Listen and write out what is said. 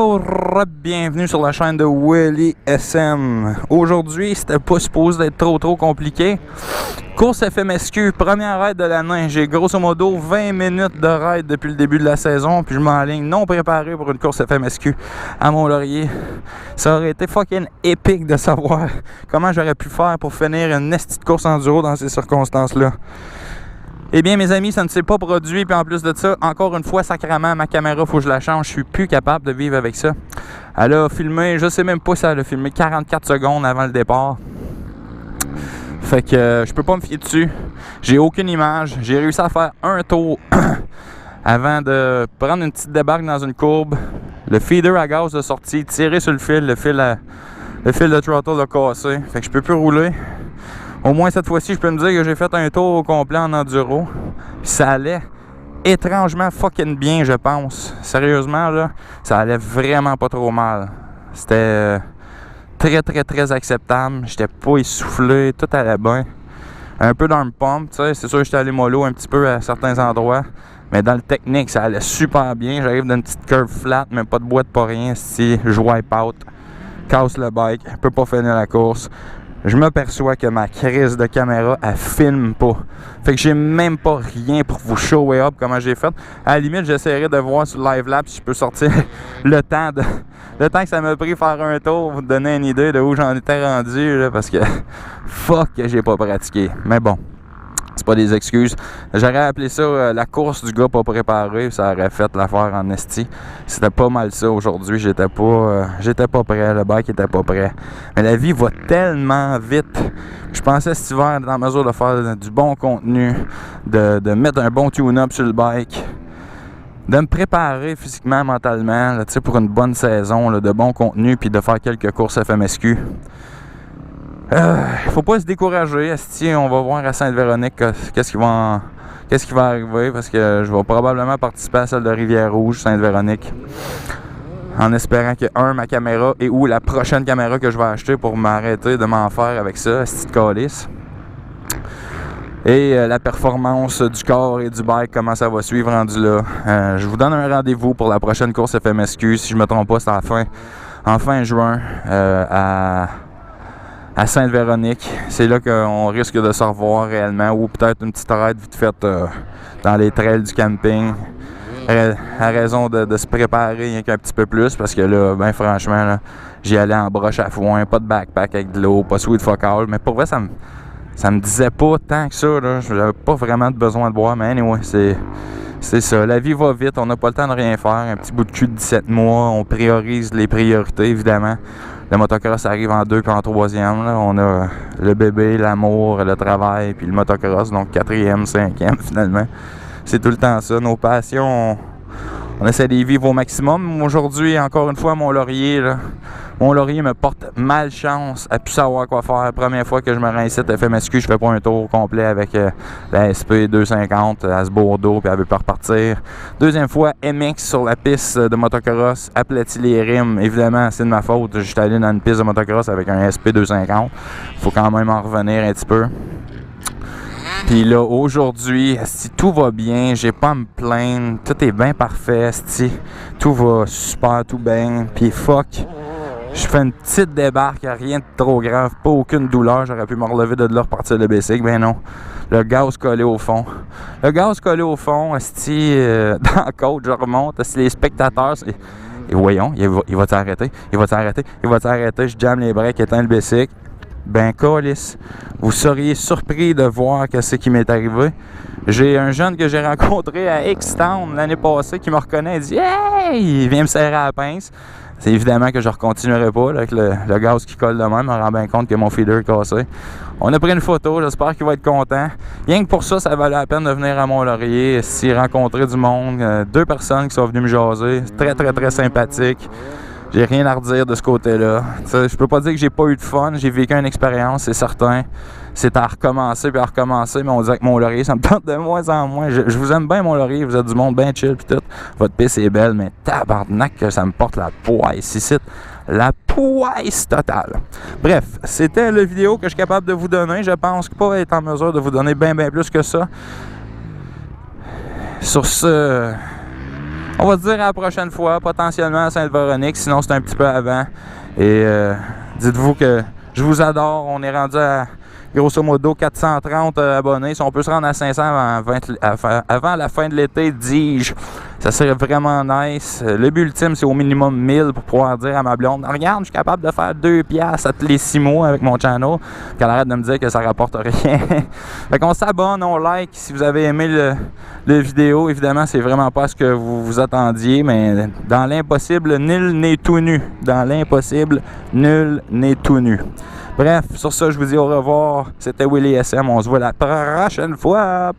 Yo, bienvenue sur la chaîne de Willy SM. Aujourd'hui, c'était pas supposé être trop compliqué. Course FMSQ, première raid de l'année. J'ai grosso modo 20 minutes de raid depuis le début de la saison, puis je m'enligne non préparé pour une course FMSQ à Mont-Laurier. Ça aurait été fucking épique de savoir comment j'aurais pu faire pour finir une esti de course enduro dans ces circonstances-là. Eh bien, mes amis, ça ne s'est pas produit. Puis en plus de ça, encore une fois, sacrément, ma caméra, faut que je la change. Je suis plus capable de vivre avec ça. Elle a filmé, je sais même pas si elle a filmé 44 secondes avant le départ. Fait que je peux pas me fier dessus. J'ai aucune image. J'ai réussi à faire un tour avant de prendre une petite débarque dans une courbe. Le feeder à gaz a sorti, tiré sur le fil. Le fil de throttle a cassé. Fait que je peux plus rouler. Au moins cette fois-ci, je peux me dire que j'ai fait un tour au complet en enduro. Puis ça allait étrangement fucking bien, je pense. Sérieusement, là, ça allait vraiment pas trop mal. C'était très acceptable. J'étais pas essoufflé, tout allait bien. Un peu dans le pump, tu sais. C'est sûr que j'étais allé mollo un petit peu à certains endroits. Mais dans le technique, ça allait super bien. J'arrive d'une petite curve flat, mais pas de boîte, pas rien. Si je wipe out, casse le bike, je peux pas finir la course. Je m'aperçois que ma crise de caméra, elle filme pas. Fait que j'ai même pas rien pour vous shower up comment j'ai fait. À la limite, j'essaierai de voir sur LiveLab si je peux sortir le temps que ça m'a pris faire un tour, vous donner une idée de où j'en étais rendu, là, parce que fuck que j'ai pas pratiqué. Mais bon, c'est pas des excuses. J'aurais appelé ça la course du gars pas préparé, ça aurait fait l'affaire en esti. C'était pas mal ça aujourd'hui, j'étais pas prêt, le bike était pas prêt. Mais la vie va tellement vite. Je pensais cet hiver être en mesure de faire du bon contenu, de mettre un bon tune-up sur le bike, de me préparer physiquement, mentalement, là, pour une bonne saison, là, de bon contenu, puis de faire quelques courses FMSQ. Faut pas se décourager, esti, on va voir à Sainte-Véronique qu'est-ce qui va arriver, parce que je vais probablement participer à celle de Rivière-Rouge, Sainte-Véronique, en espérant que ma caméra et ou la prochaine caméra que je vais acheter pour m'arrêter de m'en faire avec ça, esti de calice. Et la performance du corps et du bike, comment ça va suivre rendu là. Je vous donne un rendez-vous pour la prochaine course FMSQ, si je me trompe pas, c'est en fin juin, à Sainte-Véronique. C'est là qu'on risque de se revoir réellement, ou peut-être une petite raid vite faite dans les trails du camping, à raison de se préparer rien qu'un petit peu plus, parce que là, ben franchement, là, j'y allais en broche à foin, pas de backpack avec de l'eau, pas sweet fuck all, mais pour vrai, ça me disait pas tant que ça, là. J'avais pas vraiment de besoin de boire, mais anyway, c'est ça. La vie va vite, on n'a pas le temps de rien faire. Un petit bout de cul de 17 mois, on priorise les priorités, évidemment. Le motocross arrive en 2 puis en 3e. Là. On a le bébé, l'amour, le travail, puis le motocross, donc 4e, 5e finalement. C'est tout le temps ça. Nos passions, on essaie de les vivre au maximum. Aujourd'hui, encore une fois, Mont-Laurier, là. Mont-Laurier me porte malchance à plus savoir quoi faire. Première fois que je me rends ici à FMSQ, je fais pas un tour complet avec la SP 250 à ce Bordeaux, puis elle veut pas repartir. Deuxième fois, MX sur la piste de motocross, aplati les rimes. Évidemment, c'est de ma faute. Je suis allé dans une piste de motocross avec un SP 250. Faut quand même en revenir un petit peu. Puis là, aujourd'hui, si tout va bien, j'ai pas à me plaindre, tout est bien parfait, si tout va super, tout bien. Puis fuck, je fais une petite débarque, rien de trop grave, pas aucune douleur, j'aurais pu me relever de là, repartir le bicycle, ben non. Le gaz collé au fond. Le gaz collé au fond, dans la côte, je remonte, les spectateurs, et voyons, il va t'arrêter, il va t'arrêter, je jamme les breaks, éteins le bicycle. Ben câlisse, vous seriez surpris de voir ce qui m'est arrivé. J'ai un jeune que j'ai rencontré à X-Town l'année passée qui me reconnaît et dit « Hey! » Il vient me serrer à la pince. C'est évidemment que je ne continuerai pas là, avec le gaz qui colle de même. Je me rends bien compte que mon feeder est cassé. On a pris une photo, j'espère qu'il va être content. Rien que pour ça, ça valait la peine de venir à Mont-Laurier, rencontrer du monde. 2 personnes qui sont venues me jaser. Très sympathique. J'ai rien à redire de ce côté-là. Je peux pas dire que j'ai pas eu de fun. J'ai vécu une expérience, c'est certain. C'est à recommencer, mais on dirait que Mont-Laurier, ça me tente de moins en moins. Je vous aime bien, Mont-Laurier. Vous êtes du monde bien chill pis tout. Votre piste est belle, mais tabarnak que ça me porte la poisse ici. La poisse totale. Bref, c'était la vidéo que je suis capable de vous donner. Je pense pas être en mesure de vous donner bien plus que ça. Sur ce... On va se dire à la prochaine fois, potentiellement à Sainte-Véronique, sinon c'est un petit peu avant. Et dites-vous que je vous adore. On est rendu à grosso modo 430 abonnés. Si on peut se rendre à 500 avant la fin de l'été, dis-je, ça serait vraiment nice. Le but ultime, c'est au minimum 1000 pour pouvoir dire à ma blonde, regarde, je suis capable de faire 2 piastres à tous les 6 mois avec mon channel. Qu'elle arrête de me dire que ça rapporte rien. Fait qu'on s'abonne, on like si vous avez aimé le vidéo. Évidemment, c'est vraiment pas ce que vous vous attendiez, mais dans l'impossible, nul n'est tout nu. Dans l'impossible, nul n'est tout nu. Bref, sur ça, je vous dis au revoir. C'était Willy SM. On se voit la prochaine fois.